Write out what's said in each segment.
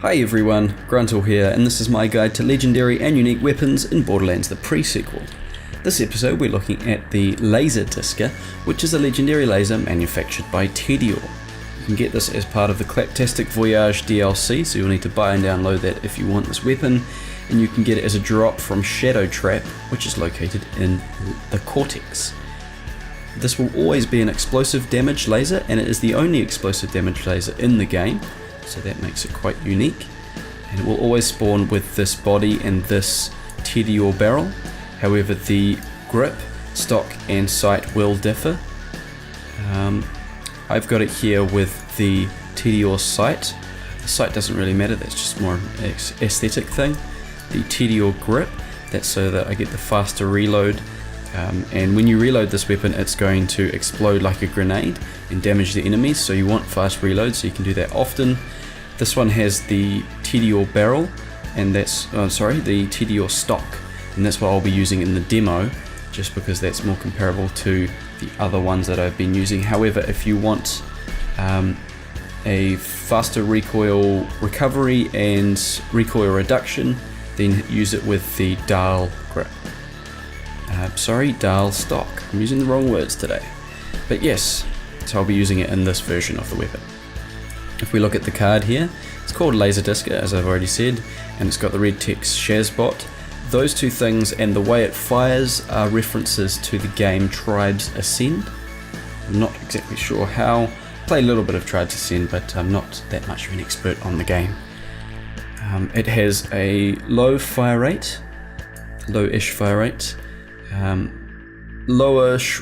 Hi everyone, Gruntle here, and this is my guide to legendary and unique weapons in Borderlands the pre-sequel. This episode we're looking at the Laser Disca, which is a legendary laser manufactured by Tediore. You can get this as part of the Claptastic Voyage DLC, so you'll need to buy and download that if you want this weapon, and you can get it as a drop from Shadow Trap, which is located in the Cortex. This will always be an explosive damage laser, and it is the only explosive damage laser in the game, so that makes it quite unique. And it will always spawn with this body and this Tediore barrel. However, the grip, stock and sight will differ. I've got it here with the Tediore sight. The sight doesn't really matter, that's just more an aesthetic thing. The Tediore grip, that's so that I get the faster reload. And when you reload this weapon, it's going to explode like a grenade and damage the enemies, so you want fast reload, so you can do that often. This one has the Tediore barrel, and that's the Tediore stock, and that's what I'll be using in the demo, just because that's more comparable to the other ones that I've been using. However, if you want a faster recoil recovery and recoil reduction, then use it with the Dahl grip. Dahl stock. I'm using the wrong words today. But yes, so I'll be using it in this version of the weapon. If we look at the card here, it's called Laser Disca, as I've already said, and it's got the red text Shazbot. Those two things and the way it fires are references to the game Tribes Ascend. I'm not exactly sure how. I play a little bit of Tribes Ascend, but I'm not that much of an expert on the game. It has a low fire rate, low-ish fire rate, lowish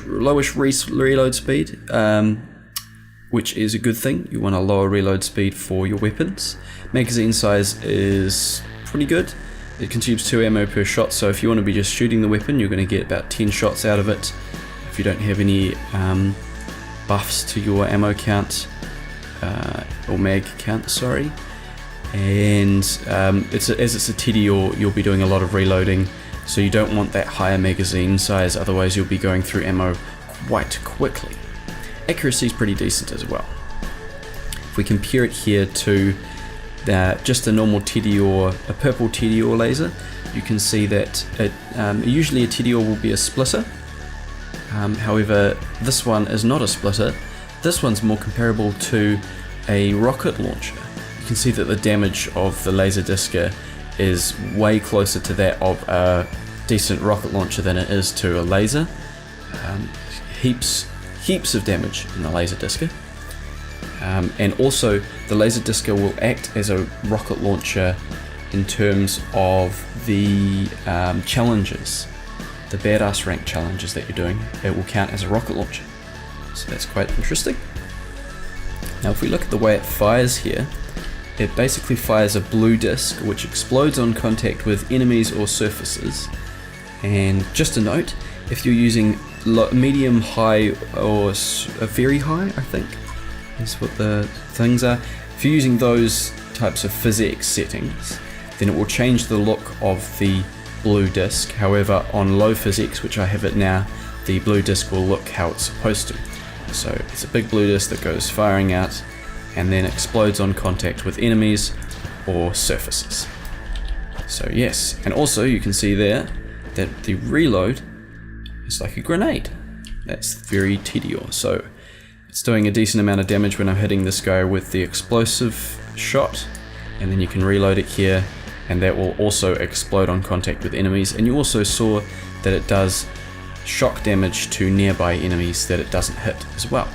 reload speed, which is a good thing. You want a lower reload speed for your weapons. Magazine size is pretty good. It consumes 2 ammo per shot, so if you want to be just shooting the weapon, you're going to get about 10 shots out of it. If you don't have any buffs to your ammo count, or mag count, sorry. And as it's a Tediore, you'll be doing a lot of reloading, so you don't want that higher magazine size, otherwise you'll be going through ammo quite quickly. Accuracy is pretty decent as well. If we compare it here to just a normal Tediore, a purple Tediore laser, you can see that usually a Tediore will be a splitter. However, this one is not a splitter. This one's more comparable to a rocket launcher. You can see that the damage of the Laser Disca is way closer to that of a decent rocket launcher than it is to a laser. Heaps of damage in the Laser Disca. And also the Laser Disca will act as a rocket launcher in terms of the challenges, the badass rank challenges that you're doing. It will count as a rocket launcher, so that's quite interesting. Now if we look at the way it fires here, it basically fires a blue disc which explodes on contact with enemies or surfaces. And just a note, if you're using medium, high, or very high, I think is what the things are. If you're using those types of physics settings, then it will change the look of the blue disc. However, on low physics, which I have it now, the blue disc will look how it's supposed to. So it's a big blue disc that goes firing out and then explodes on contact with enemies or surfaces. So yes, and also you can see there that the reload is like a grenade. That's very Tediore. So it's doing a decent amount of damage when I'm hitting this guy with the explosive shot, and then you can reload it here, and that will also explode on contact with enemies. And you also saw that it does shock damage to nearby enemies that it doesn't hit as well.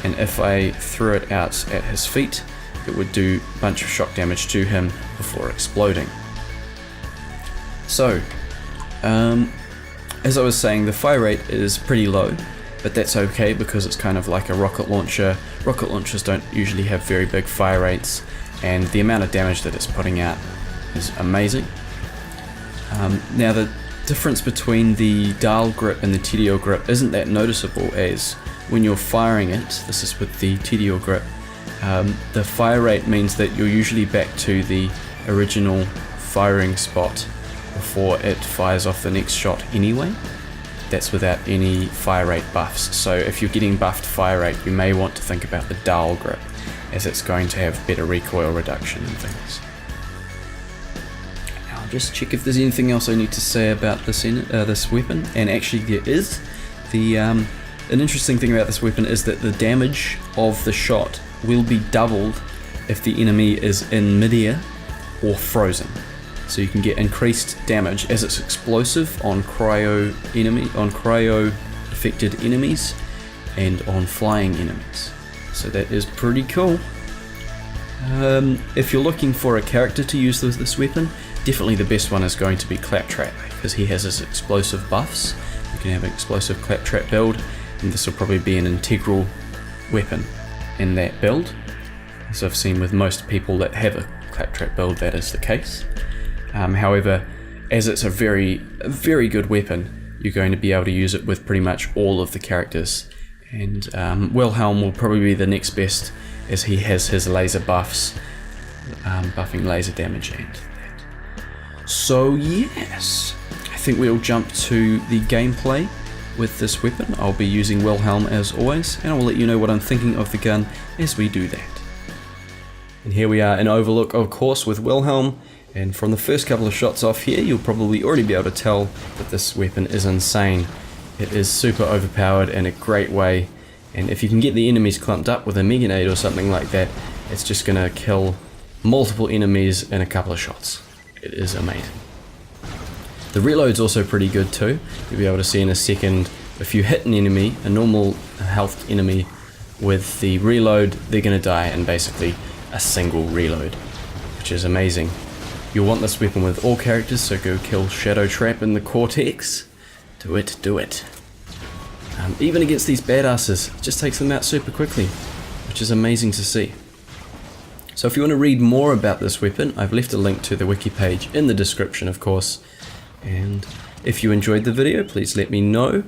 And if I threw it out at his feet, it would do a bunch of shock damage to him before exploding. So, as I was saying, the fire rate is pretty low, but that's okay because it's kind of like a rocket launcher. Rocket launchers don't usually have very big fire rates, and the amount of damage that it's putting out is amazing. Now the difference between the Dahl grip and the Tediore grip isn't that noticeable, as when you're firing it, this is with the Tediore grip, the fire rate means that you're usually back to the original firing spot before it fires off the next shot anyway. That's without any fire rate buffs. So if you're getting buffed fire rate, you may want to think about the Dahl grip, as it's going to have better recoil reduction and things. I'll just check if there's anything else I need to say about this weapon, and actually there is. An interesting thing about this weapon is that the damage of the shot will be doubled if the enemy is in midair or frozen. So you can get increased damage as it's explosive on cryo affected enemies and on flying enemies. So that is pretty cool. If you're looking for a character to use this weapon, definitely the best one is going to be Claptrap, because he has his explosive buffs. You can have an explosive Claptrap build, and this will probably be an integral weapon in that build. As I've seen with most people that have a Claptrap build, that is the case. However, as it's a very good weapon, you're going to be able to use it with pretty much all of the characters. And Wilhelm will probably be the next best, as he has his laser buffs, buffing laser damage and that. So yes, I think we'll jump to the gameplay with this weapon. I'll be using Wilhelm as always, and I will let you know what I'm thinking of the gun as we do that. And here we are in Overlook, of course, with Wilhelm. And from the first couple of shots off here, you'll probably already be able to tell that this weapon is insane. It is super overpowered in a great way, and if you can get the enemies clumped up with a Mega Nade or something like that, it's just going to kill multiple enemies in a couple of shots. It is amazing. The reload's also pretty good too. You'll be able to see in a second, if you hit an enemy, a normal health enemy, with the reload, they're going to die in basically a single reload, which is amazing. You'll want this weapon with all characters, so go kill Shadow Trap in the Cortex. Do it, do it. Even against these badasses, it just takes them out super quickly, which is amazing to see. So if you want to read more about this weapon, I've left a link to the wiki page in the description, of course. And if you enjoyed the video, please let me know.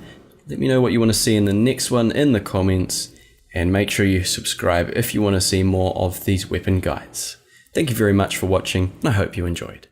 Let me know what you want to see in the next one in the comments, and make sure you subscribe if you want to see more of these weapon guides. Thank you very much for watching, and I hope you enjoyed.